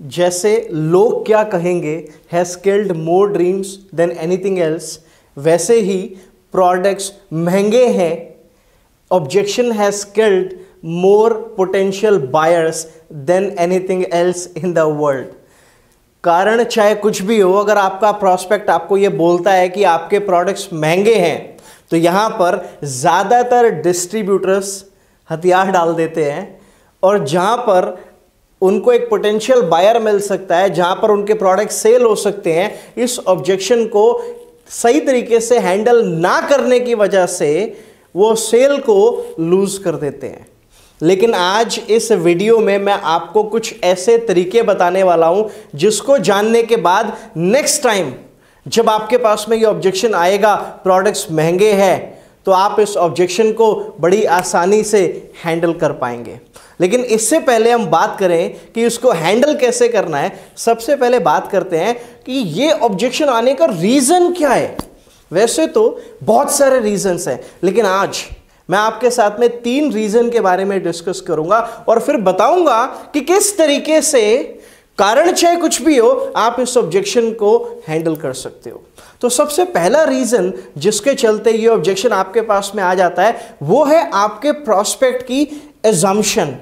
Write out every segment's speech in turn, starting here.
जैसे लोग क्या कहेंगे has killed more dreams than anything else, वैसे ही प्रोडक्ट्स महंगे हैं, objection has killed more potential buyers than anything else in the world. कारण चाहे कुछ भी हो, अगर आपका प्रॉस्पेक्ट आपको ये बोलता है कि आपके प्रोडक्ट्स महंगे हैं, तो यहाँ पर ज़्यादातर डिस्ट्रीब्यूटर्स हथियार डाल देते हैं, और जहाँ पर उनको एक पोटेंशियल बायर मिल सकता है, जहाँ पर उनके प्रोडक्ट सेल हो सकते हैं, इस ऑब्जेक्शन को सही तरीके से हैंडल ना करने की वजह से वो सेल को लूज कर देते हैं। लेकिन आज इस वीडियो में मैं आपको कुछ ऐसे तरीके बताने वाला हूं जिसको जानने के बाद नेक्स्ट टाइम जब आपके पास में ये ऑब्जेक्शन आएगा प्रोडक्ट्स महंगे हैं, तो आप इस ऑब्जेक्शन को बड़ी आसानी से हैंडल कर पाएंगे। लेकिन इससे पहले हम बात करें कि इसको हैंडल कैसे करना है, सबसे पहले बात करते हैं कि ये ऑब्जेक्शन आने का रीज़न क्या है। वैसे तो बहुत सारे रीजंस हैं, लेकिन आज मैं आपके साथ में 3 रीजन के बारे में डिस्कस करूंगा और फिर बताऊंगा कि किस तरीके से, कारण चाहे कुछ भी हो, आप इस ऑब्जेक्शन को हैंडल कर सकते हो। तो सबसे पहला रीजन जिसके चलते ये ऑब्जेक्शन आपके पास में आ जाता है वो है आपके प्रॉस्पेक्ट की एजम्पशन।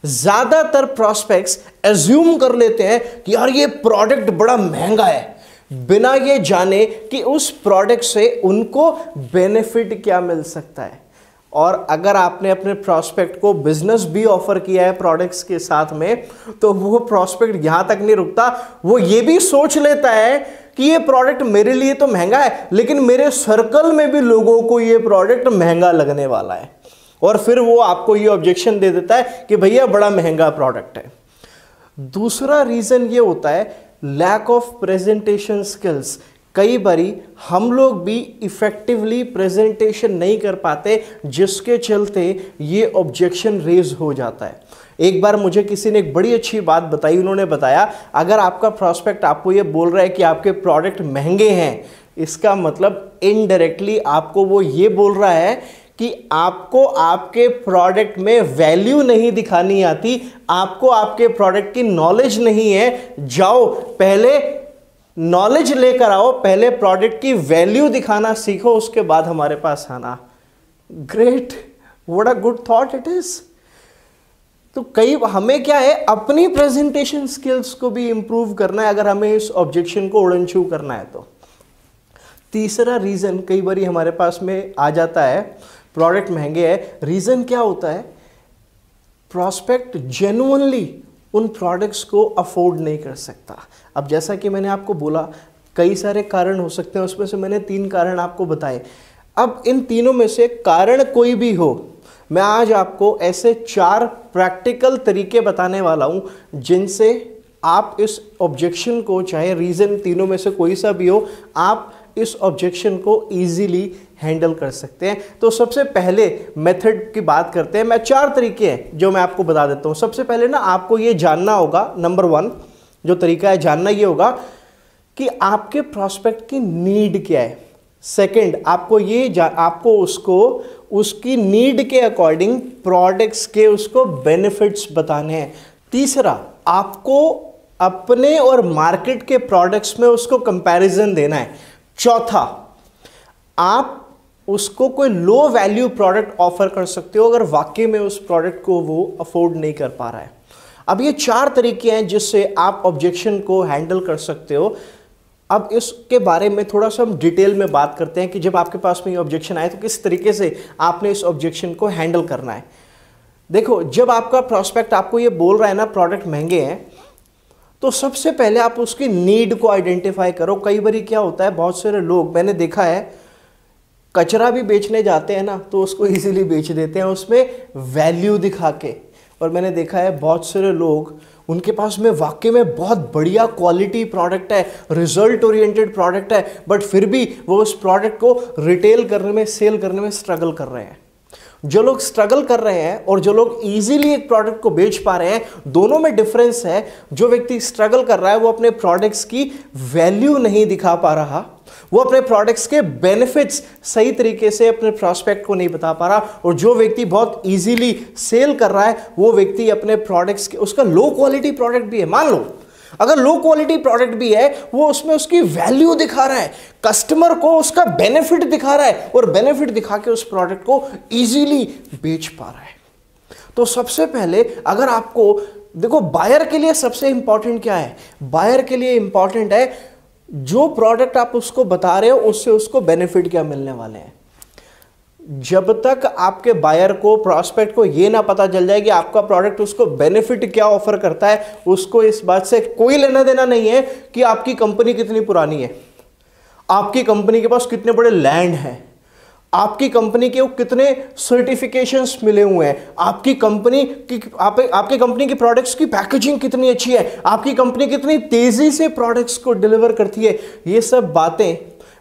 ज्यादातर प्रॉस्पेक्ट्स एज्यूम कर लेते हैं कि यार ये प्रोडक्ट बड़ा महंगा है, बिना ये जाने कि उस प्रोडक्ट से उनको बेनिफिट क्या मिल सकता है। और अगर आपने अपने प्रॉस्पेक्ट को बिजनेस भी ऑफर किया है प्रोडक्ट्स के साथ में, तो वो प्रॉस्पेक्ट यहां तक नहीं रुकता, वो ये भी सोच लेता है कि ये प्रोडक्ट मेरे लिए तो महंगा है, लेकिन मेरे सर्कल में भी लोगों को ये प्रोडक्ट महंगा लगने वाला है, और फिर वो आपको ये ऑब्जेक्शन दे देता है कि भैया बड़ा महंगा प्रोडक्ट है। दूसरा रीजन ये होता है लैक ऑफ प्रेजेंटेशन स्किल्स। कई बारी हम लोग भी इफेक्टिवली प्रेजेंटेशन नहीं कर पाते, जिसके चलते ये ऑब्जेक्शन रेज हो जाता है। एक बार मुझे किसी ने एक बड़ी अच्छी बात बताई, उन्होंने बताया अगर आपका प्रॉस्पेक्ट आपको ये बोल रहा है कि आपके प्रोडक्ट महंगे हैं, इसका मतलब इनडायरेक्टली आपको वो ये बोल रहा है कि आपको आपके प्रोडक्ट में वैल्यू नहीं दिखानी आती, आपको आपके प्रोडक्ट की नॉलेज नहीं है। जाओ पहले नॉलेज लेकर आओ, पहले प्रोडक्ट की वैल्यू दिखाना सीखो, उसके बाद हमारे पास आना। Great, what a good thought it is. तो कई हमें क्या है, अपनी प्रेजेंटेशन स्किल्स को भी इंप्रूव करना है अगर हमें इस ऑब्जेक्शन को उड़न छू करना है तो। तीसरा रीजन कई बार हमारे पास में आ जाता है, प्रोडक्ट महंगे हैं, रीजन क्या होता है, प्रॉस्पेक्ट जेन्युइनली उन प्रोडक्ट्स को अफोर्ड नहीं कर सकता। अब जैसा कि मैंने आपको बोला कई सारे कारण हो सकते हैं, उसमें से मैंने 3 कारण आपको बताए। अब इन तीनों में से कारण कोई भी हो, मैं आज आपको ऐसे 4 प्रैक्टिकल तरीके बताने वाला हूं जिनसे आप इस ऑब्जेक्शन को, चाहे रीजन तीनों में से कोई सा भी हो, आप इस ऑब्जेक्शन को इजीली हैंडल कर सकते हैं। तो सबसे पहले मेथड की बात करते हैं। मैं 4 तरीके हैं जो मैं आपको बता देता हूं। सबसे पहले ना आपको ये जानना होगा, नंबर 1 जो तरीका है जानना ये होगा कि आपके प्रॉस्पेक्ट की नीड क्या है। सेकंड, आपको उसको उसकी नीड के अकॉर्डिंग प्रोडक्ट्स के उसको बेनिफिट्स बताने हैं। तीसरा, आपको अपने और मार्केट के प्रोडक्ट्स में उसको कंपैरिजन देना है। चौथा, आप उसको कोई लो वैल्यू प्रोडक्ट ऑफर कर सकते हो अगर वाकई में उस प्रोडक्ट को वो अफोर्ड नहीं कर पा रहा है। अब ये 4 तरीके हैं जिससे आप ऑब्जेक्शन को हैंडल कर सकते हो। अब इसके बारे में थोड़ा सा हम डिटेल में बात करते हैं कि जब आपके पास में ये ऑब्जेक्शन आए तो किस तरीके से आपने इस ऑब्जेक्शन को हैंडल करना है। देखो, जब आपका प्रॉस्पेक्ट आपको ये बोल रहा है ना प्रोडक्ट महंगे हैं, तो सबसे पहले आप उसकी नीड को आइडेंटिफाई करो। कई बार क्या होता है, बहुत सारे लोग मैंने देखा है कचरा भी बेचने जाते हैं ना तो उसको इजीली बेच देते हैं उसमें वैल्यू दिखा के। और मैंने देखा है बहुत सारे लोग, उनके पास में वाकई में बहुत बढ़िया क्वालिटी प्रोडक्ट है, रिजल्ट ओरिएंटेड प्रोडक्ट है, बट फिर भी वो उस प्रोडक्ट को रिटेल करने में, सेल करने में स्ट्रगल कर रहे हैं। जो लोग स्ट्रगल कर रहे हैं और जो लोग इजीली एक प्रोडक्ट को बेच पा रहे हैं, दोनों में डिफरेंस है। जो व्यक्ति स्ट्रगल कर रहा है वो अपने प्रोडक्ट्स की वैल्यू नहीं दिखा पा रहा, वो अपने प्रोडक्ट्स के बेनिफिट्स सही तरीके से अपने प्रॉस्पेक्ट को नहीं बता पा रहा, और जो व्यक्ति बहुत इजीली सेल कर रहा है वो व्यक्ति अपने प्रोडक्ट्स के, उसका लो क्वालिटी प्रोडक्ट भी है, मान लो अगर लो क्वालिटी प्रोडक्ट भी है, वो उसमें उसकी वैल्यू दिखा रहा है, कस्टमर को उसका बेनिफिट दिखा रहा है और बेनिफिट दिखा के उस प्रोडक्ट को इजीली बेच पा रहा है। तो सबसे पहले अगर आपको देखो, बायर के लिए सबसे इंपॉर्टेंट क्या है? बायर के लिए इंपॉर्टेंट है जो प्रोडक्ट आप उसको बता रहे हो उससे उसको बेनिफिट क्या मिलने वाले हैं। जब तक आपके बायर को, प्रॉस्पेक्ट को ये ना पता चल जाए कि आपका प्रोडक्ट उसको बेनिफिट क्या ऑफर करता है, उसको इस बात से कोई लेना देना नहीं है कि आपकी कंपनी कितनी पुरानी है, आपकी कंपनी के पास कितने बड़े लैंड हैं, आपकी कंपनी के कितने सर्टिफिकेशंस मिले हुए हैं, आपकी कंपनी की प्रोडक्ट्स की पैकेजिंग कितनी अच्छी है, आपकी कंपनी कितनी तेजी से प्रोडक्ट्स को डिलीवर करती है। ये सब बातें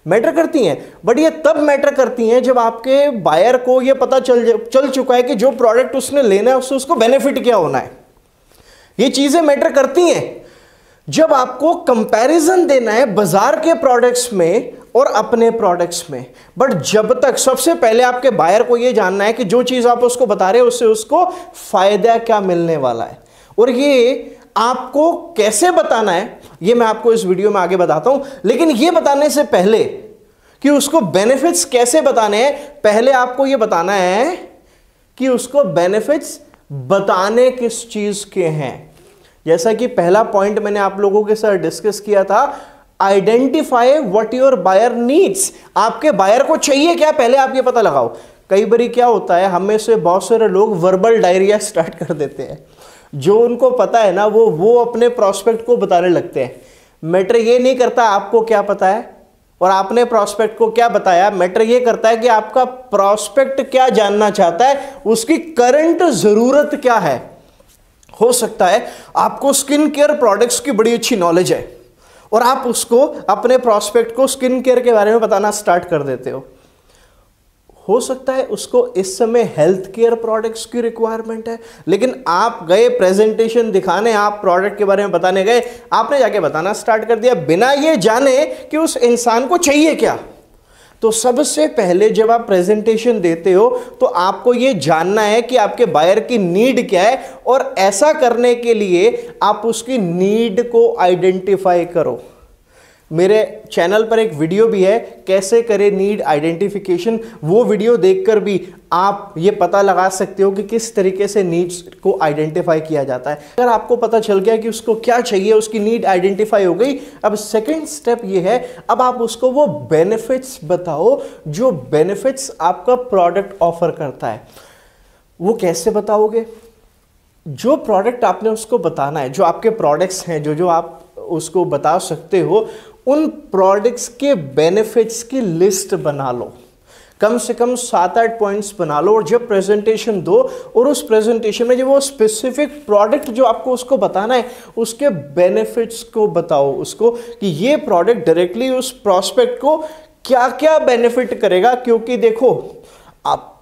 मैटर करती हैं, बट ये तब मैटर करती हैं जब आपके बायर को ये पता चल चुका है कि जो प्रोडक्ट उसने लेना है उससे उसको बेनिफिट क्या होना है। ये चीजें मैटर करती हैं जब आपको कंपैरिजन देना है बाजार के प्रोडक्ट्स में और अपने प्रोडक्ट्स में। बट जब तक, सबसे पहले आपके बायर को यह जानना है कि जो चीज आप उसको बता रहे हो उससे उसको फायदा क्या मिलने वाला है, और ये आपको कैसे बताना है ये मैं आपको इस वीडियो में आगे बताता हूं। लेकिन ये बताने से पहले कि उसको बेनिफिट्स कैसे बताने हैं, पहले आपको ये बताना है कि उसको बेनिफिट्स बताने किस चीज के हैं। जैसा कि पहला पॉइंट मैंने आप लोगों के साथ डिस्कस किया था, identify what your buyer needs. आपके बायर को चाहिए क्या, पहले आप ये पता लगाओ। कई बार क्या होता है, हमें से बहुत सारे लोग वर्बल डायरिया स्टार्ट कर देते हैं, जो उनको पता है ना वो अपने प्रॉस्पेक्ट को बताने लगते हैं। मैटर ये नहीं करता आपको क्या पता है और आपने प्रॉस्पेक्ट को क्या बताया, मैटर ये करता है कि आपका प्रॉस्पेक्ट क्या जानना चाहता है, उसकी करंट जरूरत क्या है। हो सकता है आपको स्किन केयर प्रोडक्ट्स की बड़ी अच्छी नॉलेज है और आप उसको, अपने प्रॉस्पेक्ट को स्किन केयर के बारे में बताना स्टार्ट कर देते हो सकता है उसको इस समय हेल्थ केयर प्रोडक्ट्स की रिक्वायरमेंट है, लेकिन आप गए प्रेजेंटेशन दिखाने, आप प्रोडक्ट के बारे में बताने गए, आपने जाके बताना स्टार्ट कर दिया बिना ये जाने कि उस इंसान को चाहिए क्या। तो सबसे पहले जब आप प्रेजेंटेशन देते हो तो आपको ये जानना है कि आपके बायर की नीड क्या है, और ऐसा करने के लिए आप उसकी नीड को आइडेंटिफाई करो। मेरे चैनल पर एक वीडियो भी है, कैसे करें नीड आइडेंटिफिकेशन। वो वीडियो देखकर भी आप ये पता लगा सकते हो कि किस तरीके से नीड्स को आइडेंटिफाई किया जाता है। अगर आपको पता चल गया कि उसको क्या चाहिए, उसकी नीड आइडेंटिफाई हो गई, अब सेकंड स्टेप ये है, अब आप उसको वो बेनिफिट्स बताओ जो बेनिफिट्स आपका प्रोडक्ट ऑफर करता है। वो कैसे बताओगे? जो प्रोडक्ट आपने उसको बताना है, जो आपके प्रोडक्ट्स हैं, जो आप उसको बता सकते हो, उन प्रोडक्ट्स के बेनिफिट्स की लिस्ट बना लो। कम से कम 7-8 पॉइंट्स बना लो और जब प्रेजेंटेशन दो, और उस प्रेजेंटेशन में जो वो स्पेसिफिक प्रोडक्ट जो आपको उसको बताना है उसके बेनिफिट्स को बताओ उसको, कि ये प्रोडक्ट डायरेक्टली उस प्रॉस्पेक्ट को क्या क्या बेनिफिट करेगा। क्योंकि देखो,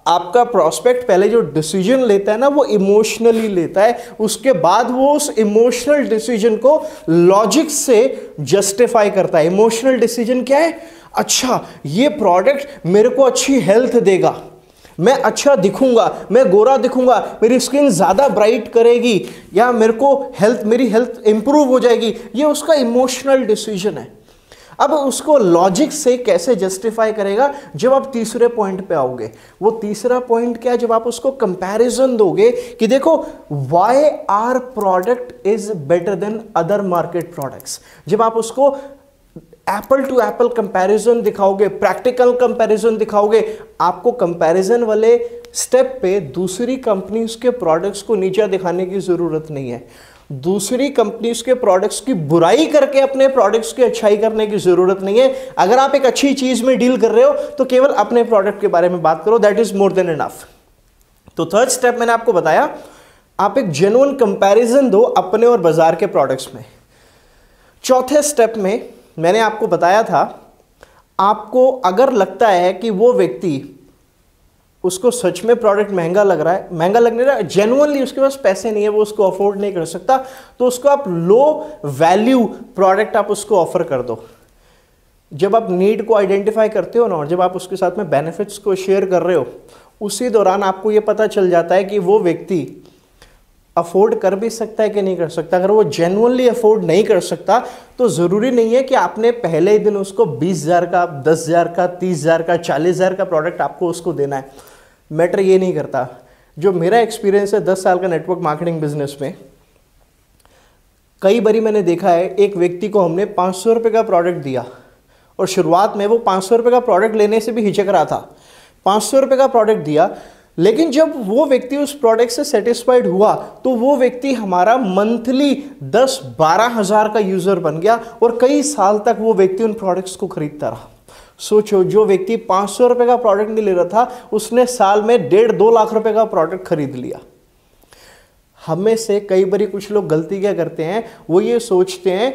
आपका प्रॉस्पेक्ट पहले जो डिसीजन लेता है ना, वो इमोशनली लेता है, उसके बाद वो उस इमोशनल डिसीजन को लॉजिक से जस्टिफाई करता है। इमोशनल डिसीजन क्या है? अच्छा, ये प्रोडक्ट मेरे को अच्छी हेल्थ देगा, मैं अच्छा दिखूंगा, मैं गोरा दिखूंगा, मेरी स्किन ज़्यादा ब्राइट करेगी, या मेरी हेल्थ इंप्रूव हो जाएगी। ये उसका इमोशनल डिसीजन है। अब उसको लॉजिक से कैसे जस्टिफाई करेगा? जब आप तीसरे पॉइंट पे आओगे। वो तीसरा पॉइंट क्या है? जब आप उसको कंपैरिजन दोगे कि देखो, why our product is better than other market products. जब आप उसको एप्पल टू एप्पल कंपैरिजन दिखाओगे, प्रैक्टिकल कंपैरिजन दिखाओगे, आपको कंपैरिजन वाले स्टेप पे दूसरी कंपनीज के प्रोडक्ट्स को नीचा दिखाने की जरूरत नहीं है। दूसरी कंपनीज के प्रोडक्ट्स की बुराई करके अपने प्रोडक्ट्स की अच्छाई करने की जरूरत नहीं है। अगर आप एक अच्छी चीज में डील कर रहे हो तो केवल अपने प्रोडक्ट के बारे में बात करो, that is more than enough. तो थर्ड स्टेप मैंने आपको बताया, आप एक जेन्युइन कंपैरिजन दो अपने और बाजार के प्रोडक्ट्स में। चौथे स्टेप में मैंने आपको बताया था, आपको अगर लगता है कि वो व्यक्ति, उसको सच में प्रोडक्ट महंगा लग रहा है, महंगा लगने रहा है, जेन्युइनली उसके पास पैसे नहीं है, वो उसको अफोर्ड नहीं कर सकता, तो उसको आप लो वैल्यू प्रोडक्ट आप उसको ऑफर कर दो। जब आप नीड को आइडेंटिफाई करते हो ना, और जब आप उसके साथ में बेनिफिट्स को शेयर कर रहे हो, उसी दौरान आपको ये पता चल जाता है कि वो व्यक्ति अफोर्ड कर भी सकता है कि नहीं कर सकता। अगर वो जेन्युइनली अफोर्ड नहीं कर सकता तो ज़रूरी नहीं है कि आपने पहले ही दिन उसको 20,000 का, 10,000 का, 30,000 का, 40,000 का प्रोडक्ट आपको उसको देना है। मैटर ये नहीं करता। जो मेरा एक्सपीरियंस है 10 साल का नेटवर्क मार्केटिंग बिजनेस में, कई बारी मैंने देखा है एक व्यक्ति को हमने 500 रुपये का प्रोडक्ट दिया और शुरुआत में वो 500 रुपये का प्रोडक्ट लेने से भी हिचक रहा था। 500 रुपये का प्रोडक्ट दिया, लेकिन जब वो व्यक्ति उस प्रोडक्ट से सेटिस्फाइड हुआ तो वो व्यक्ति हमारा मंथली 10-12 हज़ार का यूज़र बन गया और कई साल तक वो व्यक्ति उन प्रोडक्ट्स को खरीदता रहा। सोचो, जो व्यक्ति 500 रुपये का प्रोडक्ट नहीं ले रहा था उसने साल में 1.5-2 लाख रुपए का प्रोडक्ट खरीद लिया। हमें से कई बारी कुछ लोग गलती क्या करते हैं, वो ये सोचते हैं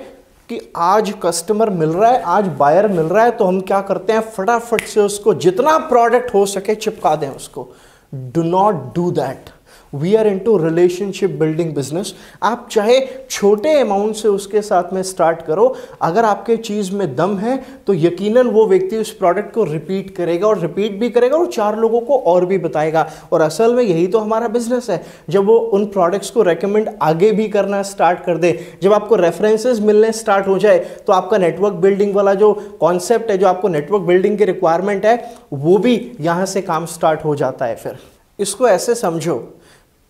कि आज कस्टमर मिल रहा है, आज बायर मिल रहा है, तो हम क्या करते हैं फटाफट से उसको जितना प्रोडक्ट हो सके चिपका दें उसको। Do not do that. We are into relationship building business. आप चाहे छोटे अमाउंट से उसके साथ में स्टार्ट करो, अगर आपके चीज़ में दम है तो यकीनन वो व्यक्ति उस प्रोडक्ट को रिपीट करेगा और रिपीट भी करेगा और 4 लोगों को और भी बताएगा। और असल में यही तो हमारा बिजनेस है। जब वो उन प्रोडक्ट्स को रेकमेंड आगे भी करना स्टार्ट कर दे, जब आपको रेफरेंसेस मिलने स्टार्ट हो जाए, तो आपका नेटवर्क बिल्डिंग वाला जो कॉन्सेप्ट है, जो आपको नेटवर्क बिल्डिंग की रिक्वायरमेंट है, वो भी यहाँ से काम स्टार्ट हो जाता है। फिर इसको ऐसे समझो,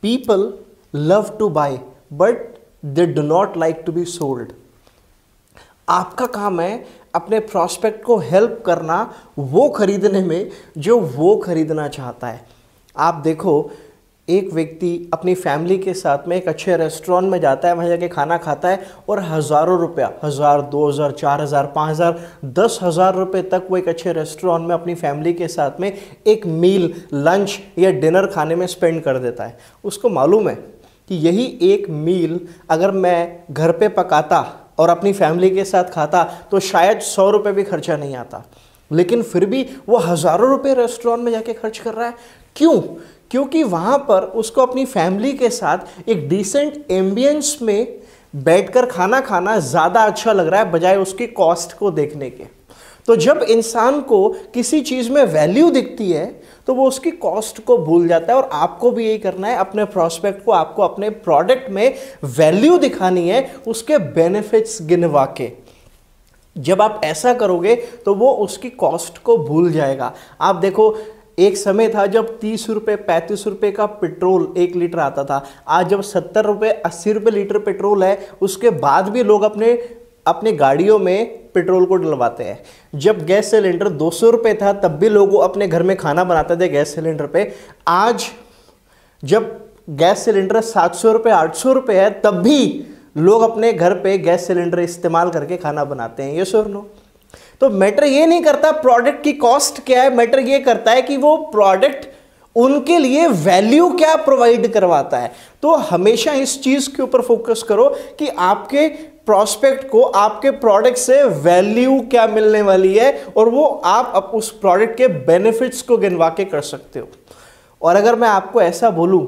people love to buy but they do not like to be sold। आपका काम है अपने प्रॉस्पेक्ट को हेल्प करना वो खरीदने में जो वो खरीदना चाहता है। आप देखो, एक व्यक्ति अपनी फैमिली के साथ में एक अच्छे रेस्टोरेंट में जाता है, वहाँ जाके खाना खाता है और हज़ारों रुपया, 1,000, 2,000, 4,000, 5,000, 10,000 रुपये तक वो एक अच्छे रेस्टोरेंट में अपनी फैमिली के साथ में एक मील, लंच या डिनर खाने में स्पेंड कर देता है। उसको मालूम है कि यही एक मील अगर मैं घर पे पकाता और अपनी फैमिली के साथ खाता तो शायद 100 रुपये भी खर्चा नहीं आता, लेकिन फिर भी वो हज़ारों रुपये रेस्टोरेंट में जाके खर्च कर रहा है। क्यों? क्योंकि वहाँ पर उसको अपनी फैमिली के साथ एक डिसेंट एम्बियंस में बैठकर खाना खाना ज़्यादा अच्छा लग रहा है बजाय उसकी कॉस्ट को देखने के। तो जब इंसान को किसी चीज़ में वैल्यू दिखती है तो वो उसकी कॉस्ट को भूल जाता है। और आपको भी यही करना है, अपने प्रॉस्पेक्ट को आपको अपने प्रोडक्ट में वैल्यू दिखानी है, उसके बेनिफिट्स गिनवा के। जब आप ऐसा करोगे तो वो उसकी कॉस्ट को भूल जाएगा। आप देखो, एक समय था जब 30 रुपये 35 रुपये का पेट्रोल 1 लीटर आता था। आज जब 70 रुपये 80 रुपये लीटर पेट्रोल है, उसके बाद भी लोग अपने गाड़ियों में पेट्रोल को डलवाते हैं। जब गैस सिलेंडर 200 रुपये था तब भी लोग अपने घर में खाना बनाते थे गैस सिलेंडर पे। आज जब गैस सिलेंडर 700 रुपये 800 रुपये है तब भी लोग अपने घर पे गैस सिलेंडर इस्तेमाल करके खाना बनाते हैं। ये सर नो। तो मैटर ये नहीं करता प्रोडक्ट की कॉस्ट क्या है, मैटर ये करता है कि वो प्रोडक्ट उनके लिए वैल्यू क्या प्रोवाइड करवाता है। तो हमेशा इस चीज के ऊपर फोकस करो कि आपके प्रॉस्पेक्ट को आपके प्रोडक्ट से वैल्यू क्या मिलने वाली है और वो आप उस प्रोडक्ट के बेनिफिट्स को गिनवा के कर सकते हो। और अगर मैं आपको ऐसा बोलूं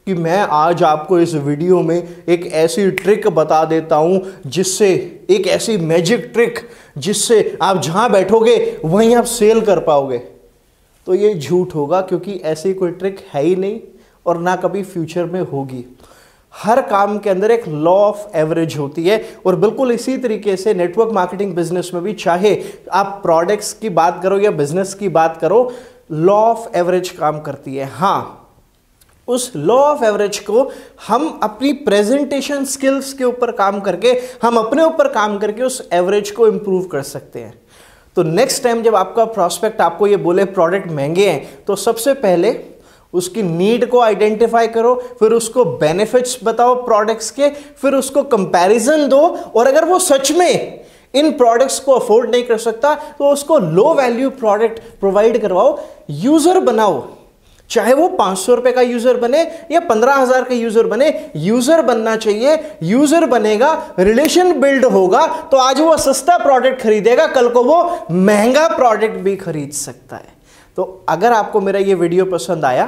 कि मैं आज आपको इस वीडियो में एक ऐसी ट्रिक बता देता हूं जिससे, एक ऐसी मैजिक ट्रिक जिससे आप जहां बैठोगे वहीं आप सेल कर पाओगे, तो ये झूठ होगा, क्योंकि ऐसी कोई ट्रिक है ही नहीं और ना कभी फ्यूचर में होगी। हर काम के अंदर एक लॉ ऑफ एवरेज होती है और बिल्कुल इसी तरीके से नेटवर्क मार्केटिंग बिजनेस में भी, चाहे आप प्रोडक्ट्स की बात करो या बिजनेस की बात करो, लॉ ऑफ एवरेज काम करती है। हाँ, उस लॉ ऑफ एवरेज को हम अपनी प्रेजेंटेशन स्किल्स के ऊपर काम करके, हम अपने ऊपर काम करके उस एवरेज को इंप्रूव कर सकते हैं। तो नेक्स्ट टाइम जब आपका प्रॉस्पेक्ट आपको ये बोले प्रोडक्ट महंगे हैं, तो सबसे पहले उसकी नीड को आइडेंटिफाई करो, फिर उसको बेनिफिट्स बताओ प्रोडक्ट्स के, फिर उसको कंपैरिजन दो, और अगर वो सच में इन प्रोडक्ट्स को अफोर्ड नहीं कर सकता तो उसको लो वैल्यू प्रोडक्ट प्रोवाइड करवाओ, यूजर बनाओ। चाहे वो 500 रुपए का यूजर बने या 15,000 का यूजर बने, यूजर बनना चाहिए। यूजर बनेगा, रिलेशन बिल्ड होगा, तो आज वो सस्ता प्रोडक्ट खरीदेगा, कल को वो महंगा प्रोडक्ट भी खरीद सकता है। तो अगर आपको मेरा ये वीडियो पसंद आया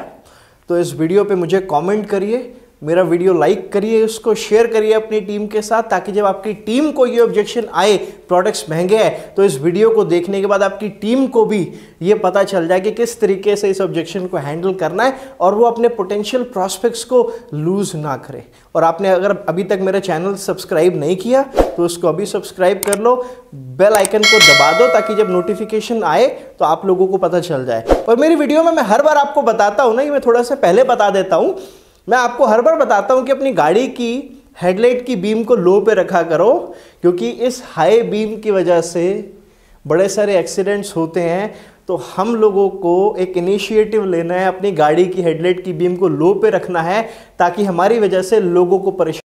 तो इस वीडियो पे मुझे कमेंट करिए, मेरा वीडियो लाइक करिए, उसको शेयर करिए अपनी टीम के साथ, ताकि जब आपकी टीम को ये ऑब्जेक्शन आए प्रोडक्ट्स महंगे हैं तो इस वीडियो को देखने के बाद आपकी टीम को भी ये पता चल जाए कि किस तरीके से इस ऑब्जेक्शन को हैंडल करना है और वो अपने पोटेंशियल प्रॉस्पेक्ट्स को लूज ना करे। और आपने अगर अभी तक मेरा चैनल सब्सक्राइब नहीं किया तो उसको अभी सब्सक्राइब कर लो, बेल आइकन को दबा दो ताकि जब नोटिफिकेशन आए तो आप लोगों को पता चल जाए। और मेरी वीडियो में मैं हर बार आपको बताता हूं ना, ये मैं थोड़ा सा पहले बता देता हूं, मैं आपको हर बार बताता हूं कि अपनी गाड़ी की हेडलाइट की बीम को लो पे रखा करो, क्योंकि इस हाई बीम की वजह से बड़े सारे एक्सीडेंट्स होते हैं। तो हम लोगों को एक इनिशिएटिव लेना है, अपनी गाड़ी की हेडलाइट की बीम को लो पे रखना है ताकि हमारी वजह से लोगों को परेशानी